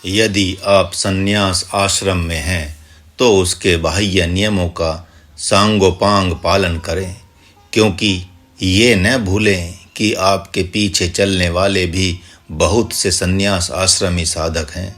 यदि आप संन्यास आश्रम में हैं तो उसके बाह्य नियमों का सांगोपांग पालन करें, क्योंकि ये न भूलें कि आपके पीछे चलने वाले भी बहुत से संन्यास आश्रमी साधक हैं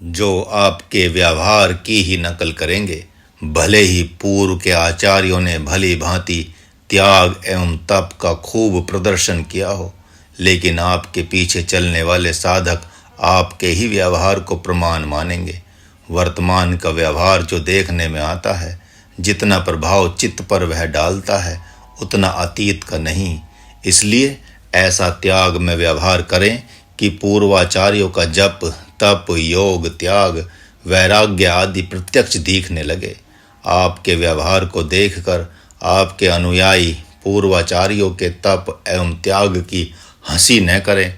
जो आपके व्यवहार की ही नकल करेंगे। भले ही पूर्व के आचार्यों ने भली भांति त्याग एवं तप का खूब प्रदर्शन किया हो, लेकिन आपके पीछे चलने वाले साधक आपके ही व्यवहार को प्रमाण मानेंगे। वर्तमान का व्यवहार जो देखने में आता है, जितना प्रभाव चित्त पर वह डालता है उतना अतीत का नहीं। इसलिए ऐसा त्याग में व्यवहार करें कि पूर्वाचार्यों का जप तप योग त्याग वैराग्य आदि प्रत्यक्ष दिखने लगे। आपके व्यवहार को देखकर आपके अनुयायी पूर्वाचार्यों के तप एवं त्याग की हंसी न करें।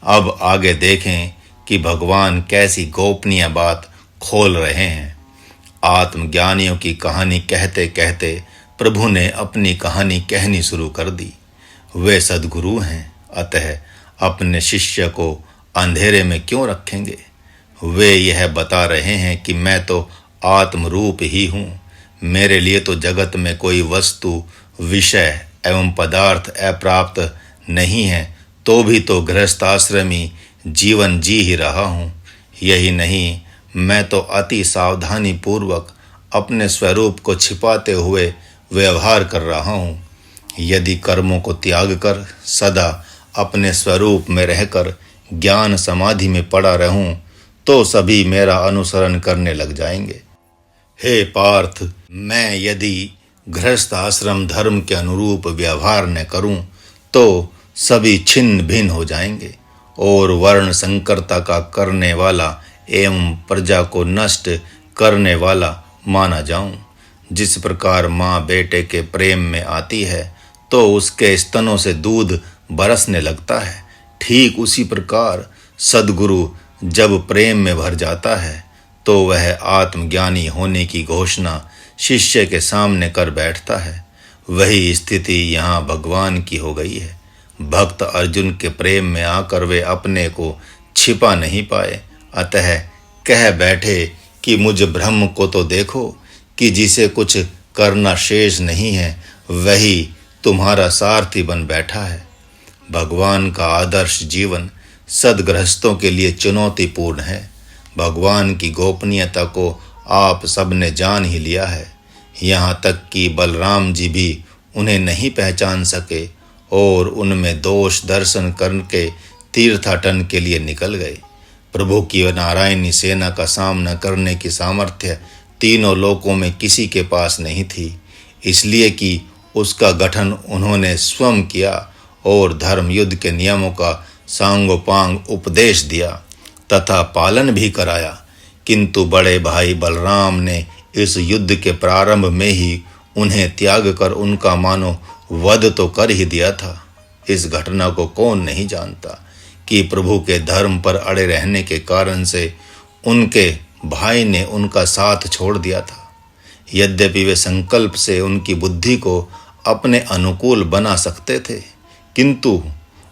अब आगे देखें कि भगवान कैसी गोपनीय बात खोल रहे हैं। आत्मज्ञानियों की कहानी कहते कहते प्रभु ने अपनी कहानी कहनी शुरू कर दी। वे सद्गुरु हैं, अतः अपने शिष्य को अंधेरे में क्यों रखेंगे। वे यह बता रहे हैं कि मैं तो आत्मरूप ही हूँ। मेरे लिए तो जगत में कोई वस्तु विषय एवं पदार्थ अप्राप्त नहीं है, तो भी तो गृहस्थाश्रमी जीवन जी ही रहा हूँ। यही नहीं, मैं तो अति सावधानी पूर्वक अपने स्वरूप को छिपाते हुए व्यवहार कर रहा हूँ। यदि कर्मों को त्याग कर सदा अपने स्वरूप में रहकर ज्ञान समाधि में पड़ा रहूं तो सभी मेरा अनुसरण करने लग जाएंगे। हे पार्थ, मैं यदि गृहस्थ आश्रम धर्म के अनुरूप व्यवहार न करूं तो सभी छिन्न भिन्न हो जाएंगे और वर्ण संकरता का करने वाला एवं प्रजा को नष्ट करने वाला माना जाऊं। जिस प्रकार माँ बेटे के प्रेम में आती है तो उसके स्तनों से दूध बरसने लगता है, ठीक उसी प्रकार सद्गुरु जब प्रेम में भर जाता है तो वह आत्मज्ञानी होने की घोषणा शिष्य के सामने कर बैठता है। वही स्थिति यहाँ भगवान की हो गई है। भक्त अर्जुन के प्रेम में आकर वे अपने को छिपा नहीं पाए, अतः कह बैठे कि मुझ ब्रह्म को तो देखो कि जिसे कुछ करना शेष नहीं है, वही तुम्हारा सारथी बन बैठा है। भगवान का आदर्श जीवन सद्गृहस्थों के लिए चुनौतीपूर्ण है। भगवान की गोपनीयता को आप सबने जान ही लिया है। यहाँ तक कि बलराम जी भी उन्हें नहीं पहचान सके और उनमें दोष दर्शन करके तीर्थाटन के लिए निकल गए। प्रभु की नारायणी सेना का सामना करने की सामर्थ्य तीनों लोकों में किसी के पास नहीं थी, इसलिए कि उसका गठन उन्होंने स्वयं किया और धर्म युद्ध के नियमों का सांगोपांग उपदेश दिया तथा पालन भी कराया। किंतु बड़े भाई बलराम ने इस युद्ध के प्रारंभ में ही उन्हें त्याग कर उनका मानो वध तो कर ही दिया था। इस घटना को कौन नहीं जानता कि प्रभु के धर्म पर अड़े रहने के कारण से उनके भाई ने उनका साथ छोड़ दिया था। यद्यपि वे संकल्प से उनकी बुद्धि को अपने अनुकूल बना सकते थे, किंतु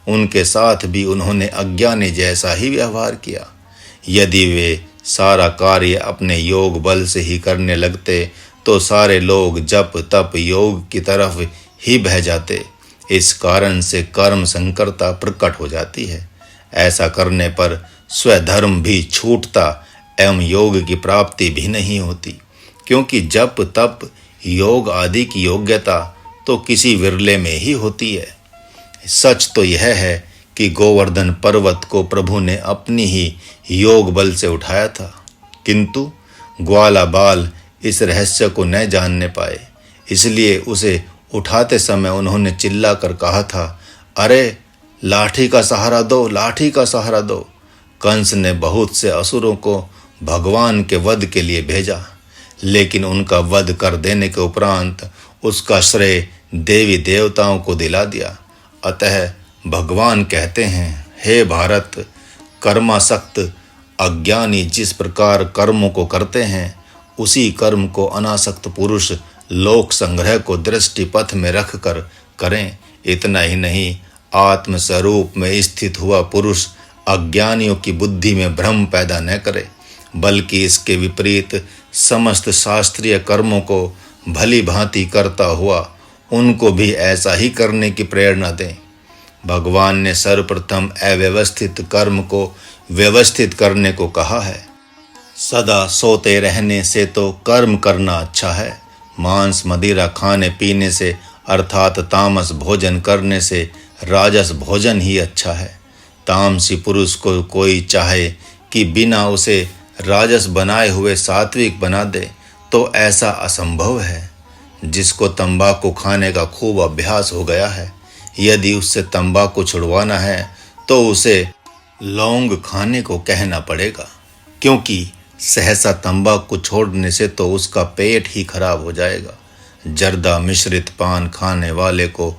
उनके साथ भी उन्होंने अज्ञानी जैसा ही व्यवहार किया। यदि वे सारा कार्य अपने योग बल से ही करने लगते तो सारे लोग जप तप योग की तरफ ही बह जाते। इस कारण से कर्म संकरता प्रकट हो जाती है। ऐसा करने पर स्वधर्म भी छूटता एवं योग की प्राप्ति भी नहीं होती, क्योंकि जप तप योग आदि की योग्यता तो किसी विरले में ही होती है। सच तो यह है कि गोवर्धन पर्वत को प्रभु ने अपनी ही योग बल से उठाया था, किंतु ग्वाला बाल इस रहस्य को न जानने पाए। इसलिए उसे उठाते समय उन्होंने चिल्ला कर कहा था, अरे लाठी का सहारा दो, लाठी का सहारा दो। कंस ने बहुत से असुरों को भगवान के वध के लिए भेजा, लेकिन उनका वध कर देने के उपरांत उसका श्रेय देवी देवताओं को दिला दिया। अतः भगवान कहते हैं, हे भारत, कर्मासक्त अज्ञानी जिस प्रकार कर्मों को करते हैं, उसी कर्म को अनासक्त पुरुष लोक संग्रह को दृष्टि पथ में रख कर करें। इतना ही नहीं, आत्म स्वरूप में स्थित हुआ पुरुष अज्ञानियों की बुद्धि में भ्रम पैदा न करे, बल्कि इसके विपरीत समस्त शास्त्रीय कर्मों को भली भांति करता हुआ उनको भी ऐसा ही करने की प्रेरणा दें। भगवान ने सर्वप्रथम अव्यवस्थित कर्म को व्यवस्थित करने को कहा है। सदा सोते रहने से तो कर्म करना अच्छा है। मांस मदिरा खाने पीने से अर्थात तामस भोजन करने से राजस भोजन ही अच्छा है। तामसी पुरुष को कोई चाहे कि बिना उसे राजस बनाए हुए सात्विक बना दे तो ऐसा असंभव है। जिसको तंबाकू खाने का खूब अभ्यास हो गया है, यदि उससे तंबाकू छुड़वाना है तो उसे लौंग खाने को कहना पड़ेगा, क्योंकि सहसा तंबाकू छोड़ने से तो उसका पेट ही खराब हो जाएगा। जर्दा मिश्रित पान खाने वाले को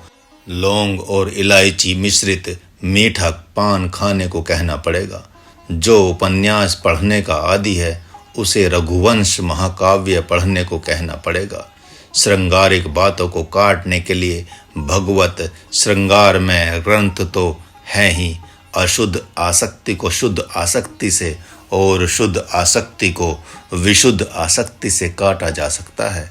लौंग और इलायची मिश्रित मीठा पान खाने को कहना पड़ेगा। जो उपन्यास पढ़ने का आदी है उसे रघुवंश महाकाव्य पढ़ने को कहना पड़ेगा। श्रृंगारिक बातों को काटने के लिए भगवत श्रृंगार में ग्रंथ तो है ही। अशुद्ध आसक्ति को शुद्ध आसक्ति से और शुद्ध आसक्ति को विशुद्ध आसक्ति से काटा जा सकता है।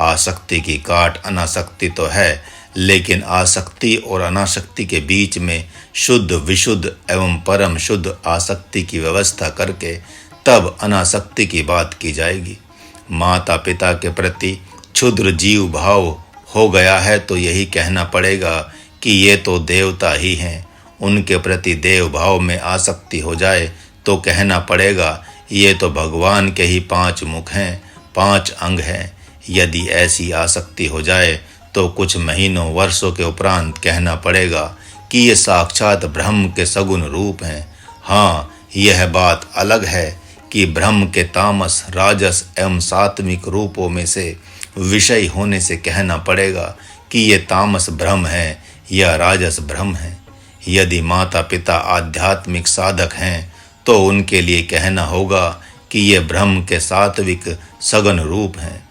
आसक्ति की काट अनासक्ति तो है, लेकिन आसक्ति और अनासक्ति के बीच में शुद्ध विशुद्ध एवं परम शुद्ध आसक्ति की व्यवस्था करके तब अनासक्ति की बात की जाएगी। माता पिता के प्रति क्षुद्र जीव भाव हो गया है तो यही कहना पड़ेगा कि ये तो देवता ही हैं। उनके प्रति देव भाव में आसक्ति हो जाए तो कहना पड़ेगा ये तो भगवान के ही 5 मुख हैं, 5 अंग हैं। यदि ऐसी आसक्ति हो जाए तो कुछ महीनों वर्षों के उपरांत कहना पड़ेगा कि ये साक्षात ब्रह्म के सगुण रूप हैं। हाँ, यह बात अलग है कि ब्रह्म के तामस राजस एवं सात्विक रूपों में से विषय होने से कहना पड़ेगा कि ये तामस ब्रह्म है या राजस ब्रह्म है। यदि माता पिता आध्यात्मिक साधक हैं तो उनके लिए कहना होगा कि ये ब्रह्म के सात्विक सगुण रूप हैं।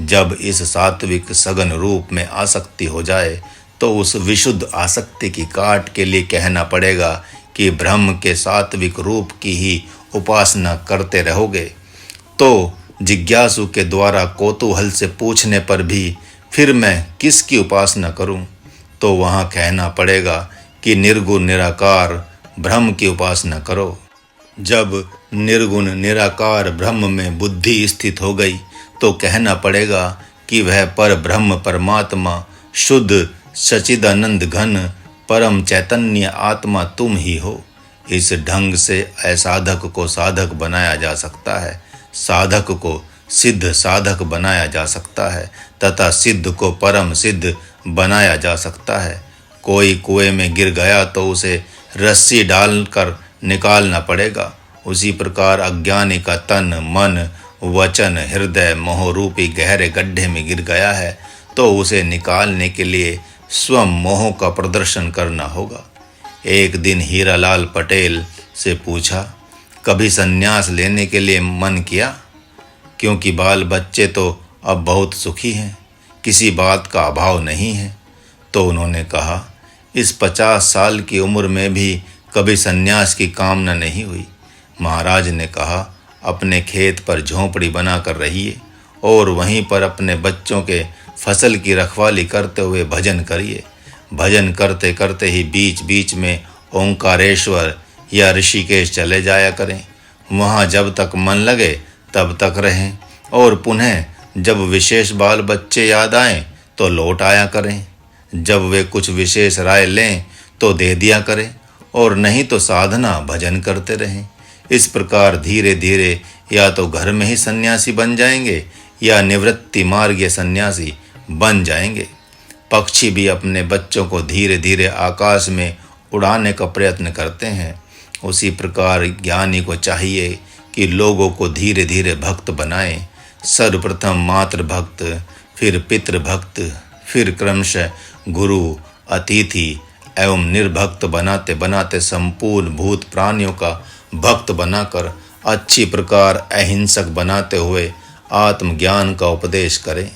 जब इस सात्विक सगुण रूप में आसक्ति हो जाए तो उस विशुद्ध आसक्ति की काट के लिए कहना पड़ेगा कि ब्रह्म के सात्विक रूप की ही उपासना करते रहोगे। तो जिज्ञासु के द्वारा कौतूहल से पूछने पर भी फिर मैं किसकी उपासना करूं, तो वहां कहना पड़ेगा कि निर्गुण निराकार ब्रह्म की उपासना करो। जब निर्गुण निराकार ब्रह्म में बुद्धि स्थित हो गई तो कहना पड़ेगा कि वह पर ब्रह्म परमात्मा शुद्ध सच्चिदानंद घन परम चैतन्य आत्मा तुम ही हो। इस ढंग से असाधक को साधक बनाया जा सकता है, साधक को सिद्ध साधक बनाया जा सकता है तथा सिद्ध को परम सिद्ध बनाया जा सकता है। कोई कुएं में गिर गया तो उसे रस्सी डालकर निकालना पड़ेगा। उसी प्रकार अज्ञानी का तन मन वचन हृदय मोह रूपी गहरे गड्ढे में गिर गया है तो उसे निकालने के लिए स्वयं मोह का प्रदर्शन करना होगा। एक दिन हीरालाल पटेल से पूछा, कभी संन्यास लेने के लिए मन किया? क्योंकि बाल बच्चे तो अब बहुत सुखी हैं, किसी बात का अभाव नहीं है। तो उन्होंने कहा, इस 50 साल की उम्र में भी कभी संन्यास की कामना नहीं हुई। महाराज ने कहा, अपने खेत पर झोंपड़ी बनाकर रहिए और वहीं पर अपने बच्चों के फसल की रखवाली करते हुए भजन करिए। भजन करते करते ही बीच बीच में ओंकारेश्वर या ऋषिकेश चले जाया करें। वहाँ जब तक मन लगे तब तक रहें और पुनः जब विशेष बाल बच्चे याद आएं तो लौट आया करें। जब वे कुछ विशेष राय लें तो दे दिया करें और नहीं तो साधना भजन करते रहें। इस प्रकार धीरे धीरे या तो घर में ही सन्यासी बन जाएंगे या निवृत्ति मार्गीय सन्यासी बन जाएंगे। पक्षी भी अपने बच्चों को धीरे धीरे आकाश में उड़ाने का प्रयत्न करते हैं। उसी प्रकार ज्ञानी को चाहिए कि लोगों को धीरे धीरे भक्त बनाए। सर्वप्रथम मातृ भक्त, फिर पितृ भक्त, फिर क्रमशः गुरु अतिथि एवं निर्भक्त बनाते बनाते संपूर्ण भूत प्राणियों का भक्त बनाकर अच्छी प्रकार अहिंसक बनाते हुए आत्मज्ञान का उपदेश करें।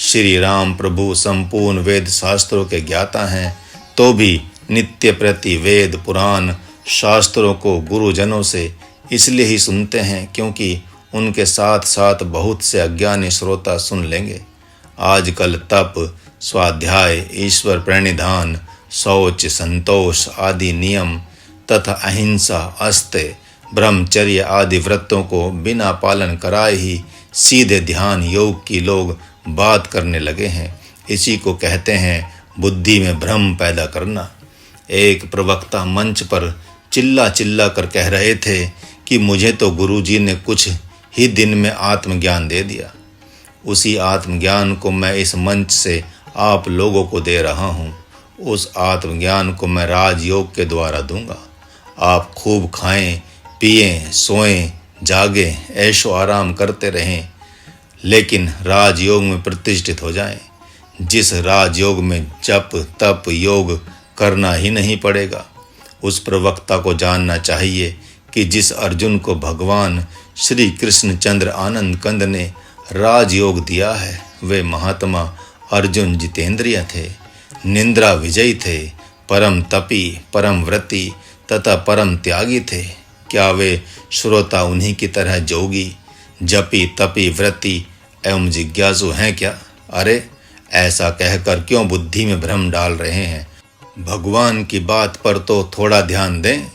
श्री राम प्रभु संपूर्ण वेद शास्त्रों के ज्ञाता हैं तो भी नित्य प्रति वेद पुराण शास्त्रों को गुरुजनों से इसलिए ही सुनते हैं क्योंकि उनके साथ साथ बहुत से अज्ञानी श्रोता सुन लेंगे। आजकल तप, स्वाध्याय, ईश्वर प्रणिधान, शौच, संतोष आदि नियम तथा अहिंसा, अस्त्य, ब्रह्मचर्य आदि व्रतों को बिना पालन कराए ही सीधे ध्यान योग की लोग बात करने लगे हैं। इसी को कहते हैं बुद्धि में भ्रम पैदा करना। एक प्रवक्ता मंच पर चिल्ला चिल्ला कर कह रहे थे कि मुझे तो गुरुजी ने कुछ ही दिन में आत्मज्ञान दे दिया। उसी आत्मज्ञान को मैं इस मंच से आप लोगों को दे रहा हूँ। उस आत्मज्ञान को मैं राजयोग के द्वारा दूंगा। आप खूब खाएं, पिएं, सोएं, जागें, ऐशो आराम करते रहें, लेकिन राजयोग में प्रतिष्ठित हो जाएं। जिस राजयोग में जप तप योग करना ही नहीं पड़ेगा, उस प्रवक्ता को जानना चाहिए कि जिस अर्जुन को भगवान श्री कृष्णचंद्र आनंद कंद ने राजयोग दिया है, वे महात्मा अर्जुन जितेंद्रिय थे, निंद्रा विजयी थे, परम तपी, परम व्रती तथा परम त्यागी थे। क्या वे श्रोता उन्हीं की तरह जोगी, जपी, तपी, व्रती एवं जिज्ञासु हैं क्या? अरे ऐसा कहकर क्यों बुद्धि में भ्रम डाल रहे हैं? भगवान की बात पर तो थोड़ा ध्यान दें।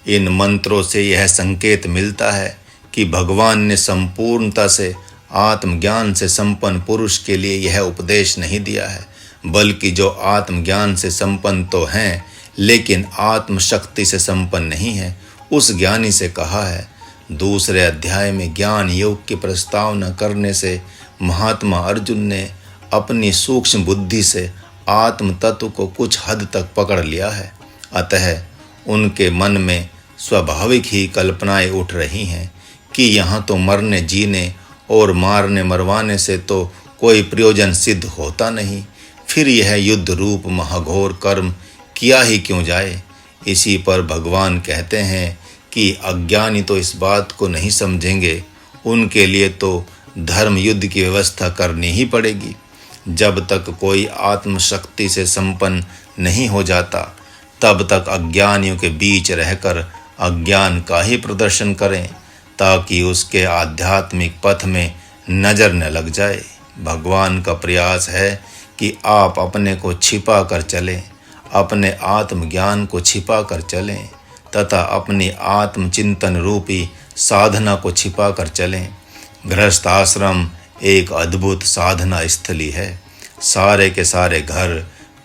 इन मंत्रों से यह संकेत मिलता है कि भगवान ने संपूर्णता से आत्मज्ञान से संपन्न पुरुष के लिए यह उपदेश नहीं दिया है, बल्कि जो आत्मज्ञान से संपन्न तो हैं लेकिन आत्मशक्ति से संपन्न नहीं है, उस ज्ञानी से कहा है। दूसरे अध्याय में ज्ञान योग की प्रस्तावना करने से महात्मा अर्जुन ने अपनी सूक्ष्म बुद्धि से आत्म तत्व को कुछ हद तक पकड़ लिया है। अतः उनके मन में स्वाभाविक ही कल्पनाएं उठ रही हैं कि यहाँ तो मरने जीने और मारने मरवाने से तो कोई प्रयोजन सिद्ध होता नहीं, फिर यह युद्ध रूप महाघोर कर्म किया ही क्यों जाए। इसी पर भगवान कहते हैं कि अज्ञानी तो इस बात को नहीं समझेंगे, उनके लिए तो धर्म युद्ध की व्यवस्था करनी ही पड़ेगी। जब तक कोई आत्मशक्ति से संपन्न नहीं हो जाता, तब तक अज्ञानियों के बीच रहकर अज्ञान का ही प्रदर्शन करें, ताकि उसके आध्यात्मिक पथ में नजर न लग जाए। भगवान का प्रयास है कि आप अपने को छिपा कर चलें, अपने आत्मज्ञान को छिपा कर चलें तथा अपनी आत्मचिंतन रूपी साधना को छिपा कर चलें। गृहस्थ आश्रम एक अद्भुत साधना स्थली है। सारे के सारे घर,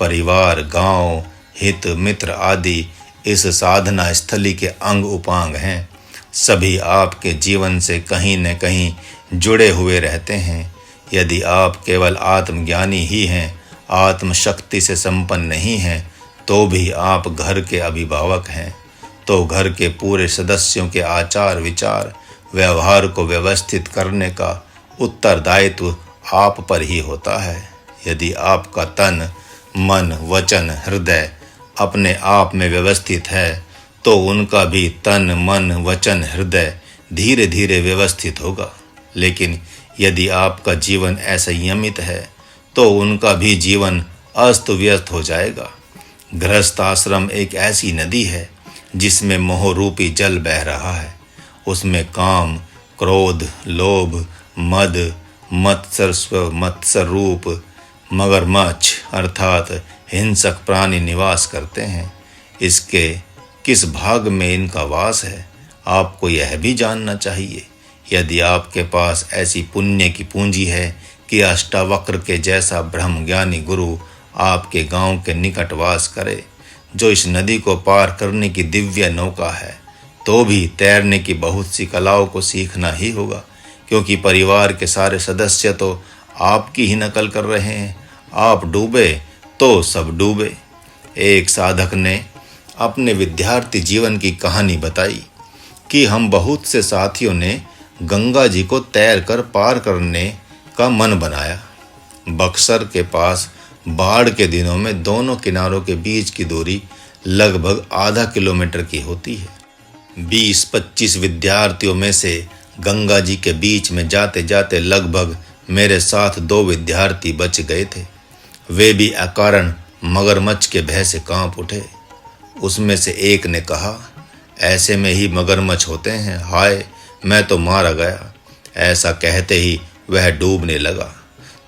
परिवार, गांव, हित मित्र आदि इस साधना स्थली के अंग उपांग हैं। सभी आपके जीवन से कहीं न कहीं जुड़े हुए रहते हैं। यदि आप केवल आत्मज्ञानी ही हैं, आत्मशक्ति से संपन्न नहीं हैं, तो भी आप घर के अभिभावक हैं, तो घर के पूरे सदस्यों के आचार विचार व्यवहार को व्यवस्थित करने का उत्तरदायित्व आप पर ही होता है। यदि आपका तन मन वचन हृदय अपने आप में व्यवस्थित है, तो उनका भी तन मन वचन हृदय धीरे धीरे व्यवस्थित होगा। लेकिन यदि आपका जीवन असंयमित है, तो उनका भी जीवन अस्त व्यस्त हो जाएगा। गृहस्थ आश्रम एक ऐसी नदी है जिसमें मोह रूपी जल बह रहा है। उसमें काम, क्रोध, लोभ, मद, मत्सर रूप मगरमच्छ अर्थात हिंसक प्राणी निवास करते हैं। इसके किस भाग में इनका वास है, आपको यह भी जानना चाहिए। यदि आपके पास ऐसी पुण्य की पूंजी है कि अष्टावक्र के जैसा ब्रह्मज्ञानी गुरु आपके गांव के निकट वास करे, जो इस नदी को पार करने की दिव्य नौका है, तो भी तैरने की बहुत सी कलाओं को सीखना ही होगा, क्योंकि परिवार के सारे सदस्य तो आपकी ही नकल कर रहे हैं। आप डूबे तो सब डूबे। एक साधक ने अपने विद्यार्थी जीवन की कहानी बताई कि हम बहुत से साथियों ने गंगा जी को तैर कर पार करने का मन बनाया। बक्सर के पास बाढ़ के दिनों में दोनों किनारों के बीच की दूरी लगभग आधा किलोमीटर की होती है। 20-25 विद्यार्थियों में से गंगा जी के बीच में जाते जाते लगभग मेरे साथ 2 विद्यार्थी बच गए थे। वे भी अकारण मगरमच्छ के भय से कांप उठे। उसमें से एक ने कहा, ऐसे में ही मगरमच्छ होते हैं। हाय, मैं तो मारा गया। ऐसा कहते ही वह डूबने लगा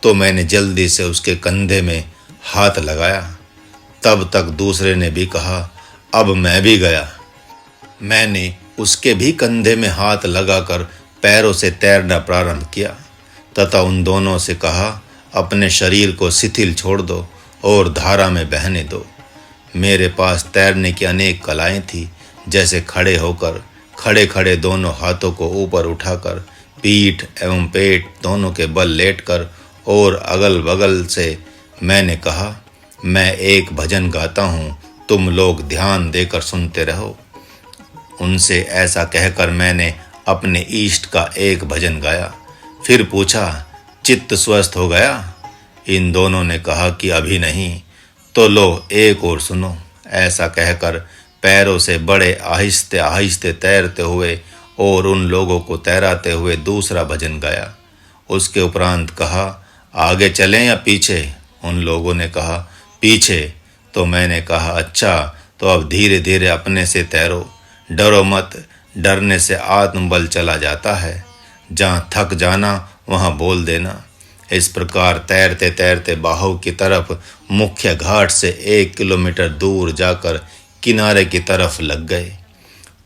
तो मैंने जल्दी से उसके कंधे में हाथ लगाया। तब तक दूसरे ने भी कहा, अब मैं भी गया। मैंने उसके भी कंधे में हाथ लगाकर पैरों से तैरना प्रारंभ किया तथा उन दोनों से कहा, अपने शरीर को शिथिल छोड़ दो और धारा में बहने दो। मेरे पास तैरने की अनेक कलाएं थी, जैसे खड़े होकर खड़े खड़े दोनों हाथों को ऊपर उठाकर पीठ एवं पेट दोनों के बल लेटकर और अगल बगल से मैंने कहा, मैं एक भजन गाता हूँ, तुम लोग ध्यान देकर सुनते रहो। उनसे ऐसा कहकर मैंने अपने इष्ट का एक भजन गाया। फिर पूछा, चित्त स्वस्थ हो गया? इन दोनों ने कहा कि अभी नहीं। तो लो एक और सुनो। ऐसा कहकर पैरों से बड़े आहिस्ते आहिस्ते तैरते हुए और उन लोगों को तैराते हुए दूसरा भजन गाया। उसके उपरांत कहा, आगे चलें या पीछे? उन लोगों ने कहा, पीछे। तो मैंने कहा, अच्छा, तो अब धीरे धीरे अपने से तैरो, डरो मत। डरने से आत्मबल चला जाता है। जहाँ थक जाना वहाँ बोल देना। इस प्रकार तैरते तैरते बाहु की तरफ मुख्य घाट से 1 किलोमीटर दूर जाकर किनारे की तरफ लग गए।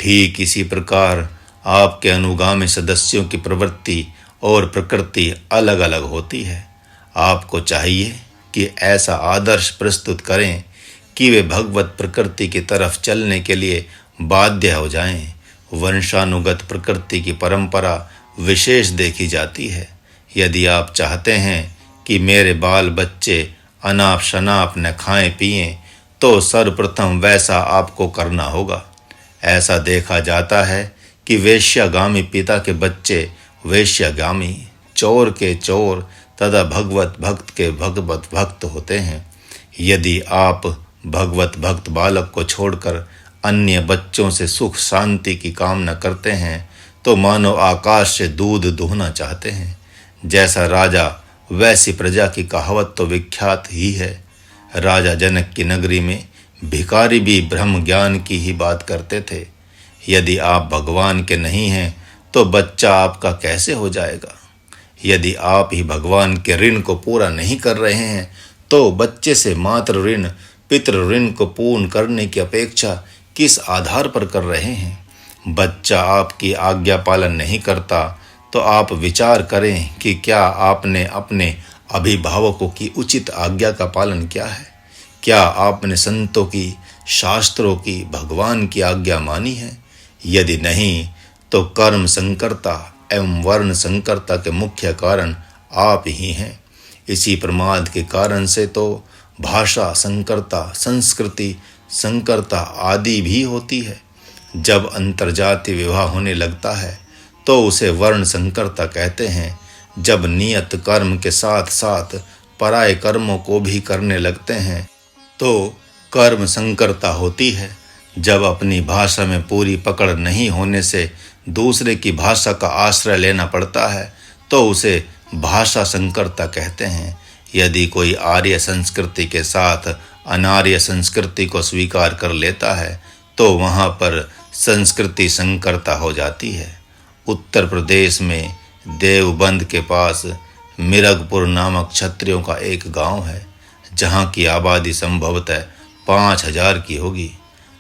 ठीक इसी प्रकार आपके अनुगामी सदस्यों की प्रवृत्ति और प्रकृति अलग अलग होती है। आपको चाहिए कि ऐसा आदर्श प्रस्तुत करें कि वे भगवत प्रकृति की तरफ चलने के लिए बाध्य हो जाएं। वंशानुगत प्रकृति की परंपरा विशेष देखी जाती है। यदि आप चाहते हैं कि मेरे बाल बच्चे अनाप शनाप न खाएं पिएं, तो सर्वप्रथम वैसा आपको करना होगा। ऐसा देखा जाता है कि वेश्यागामी पिता के बच्चे वेश्यागामी, चोर के चोर तथा भगवत भक्त के भगवत भक्त होते हैं। यदि आप भगवत भक्त बालक को छोड़कर अन्य बच्चों से सुख शांति की कामना करते हैं, तो मानो आकाश से दूध दूहना चाहते हैं। जैसा राजा वैसी प्रजा की कहावत तो विख्यात ही है। राजा जनक की नगरी में भिखारी भी ब्रह्म ज्ञान की ही बात करते थे। यदि आप भगवान के नहीं हैं तो बच्चा आपका कैसे हो जाएगा? यदि आप ही भगवान के ऋण को पूरा नहीं कर रहे हैं तो बच्चे से मातृ ऋण पितृ ऋण को पूर्ण करने की अपेक्षा किस आधार पर कर रहे हैं? बच्चा आपकी आज्ञा पालन नहीं करता तो आप विचार करें कि क्या आपने अपने अभिभावकों की उचित आज्ञा का पालन किया है? क्या आपने संतों की, शास्त्रों की, भगवान की आज्ञा मानी है? यदि नहीं तो कर्म संकर्ता एवं वर्ण संकर्ता के मुख्य कारण आप ही हैं। इसी प्रमाद के कारण से तो भाषा संकर्ता, संस्कृति संकर्ता आदि भी होती है। जब अंतर्जातीय विवाह होने लगता है तो उसे वर्ण संकर्ता कहते हैं। जब नियत कर्म के साथ साथ पराये कर्मों को भी करने लगते हैं तो कर्म संकर्ता होती है। जब अपनी भाषा में पूरी पकड़ नहीं होने से दूसरे की भाषा का आश्रय लेना पड़ता है तो उसे भाषा संकर्ता कहते हैं। यदि कोई आर्य संस्कृति के साथ अनार्य संस्कृति को स्वीकार कर लेता है तो वहाँ पर संस्कृति संकरता हो जाती है। उत्तर प्रदेश में देवबंद के पास मिरगपुर नामक क्षत्रियों का एक गांव है, जहाँ की आबादी संभवतः 5000 की होगी।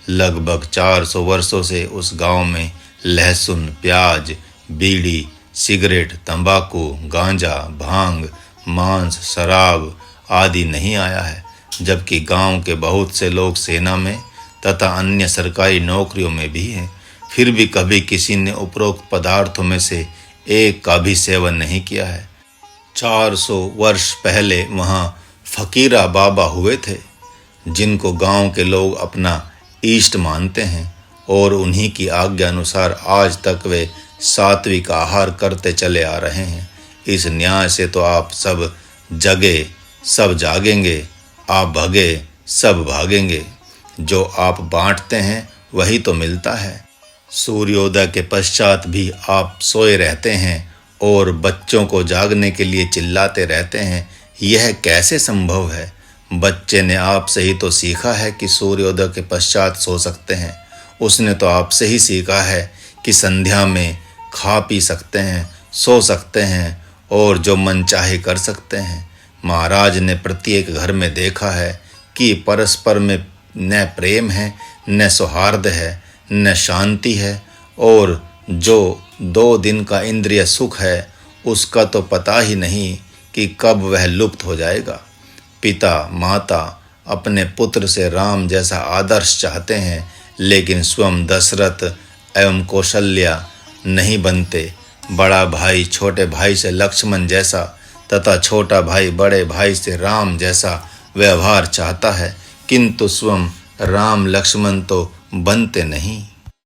लगभग 400 वर्षों से उस गांव में लहसुन, प्याज, बीड़ी, सिगरेट, तंबाकू, गांजा, भांग, मांस, शराब आदि नहीं आया है, जबकि गांव के बहुत से लोग सेना में तथा अन्य सरकारी नौकरियों में भी हैं। फिर भी कभी किसी ने उपरोक्त पदार्थों में से एक का भी सेवन नहीं किया है। 400 वर्ष पहले वहाँ फकीरा बाबा हुए थे, जिनको गांव के लोग अपना इष्ट मानते हैं और उन्हीं की आज्ञा अनुसार आज तक वे सात्विक आहार करते चले आ रहे हैं। इस न्याय से तो आप सब जगे सब जागेंगे, आप भगे सब भागेंगे। जो आप बांटते हैं वही तो मिलता है। सूर्योदय के पश्चात भी आप सोए रहते हैं और बच्चों को जागने के लिए चिल्लाते रहते हैं। यह कैसे संभव है? बच्चे ने आपसे ही तो सीखा है कि सूर्योदय के पश्चात सो सकते हैं। उसने तो आपसे ही सीखा है कि संध्या में खा पी सकते हैं, सो सकते हैं और जो मन चाहे कर सकते हैं। महाराज ने प्रत्येक घर में देखा है कि परस्पर में न प्रेम है, न सौहार्द है, न शांति है, और जो 2 दिन का इंद्रिय सुख है उसका तो पता ही नहीं कि कब वह लुप्त हो जाएगा। पिता माता अपने पुत्र से राम जैसा आदर्श चाहते हैं, लेकिन स्वयं दशरथ एवं कौशल्या नहीं बनते। बड़ा भाई छोटे भाई से लक्ष्मण जैसा तथा छोटा भाई बड़े भाई से राम जैसा व्यवहार चाहता है, किंतु स्वयं राम लक्ष्मण तो बनते नहीं।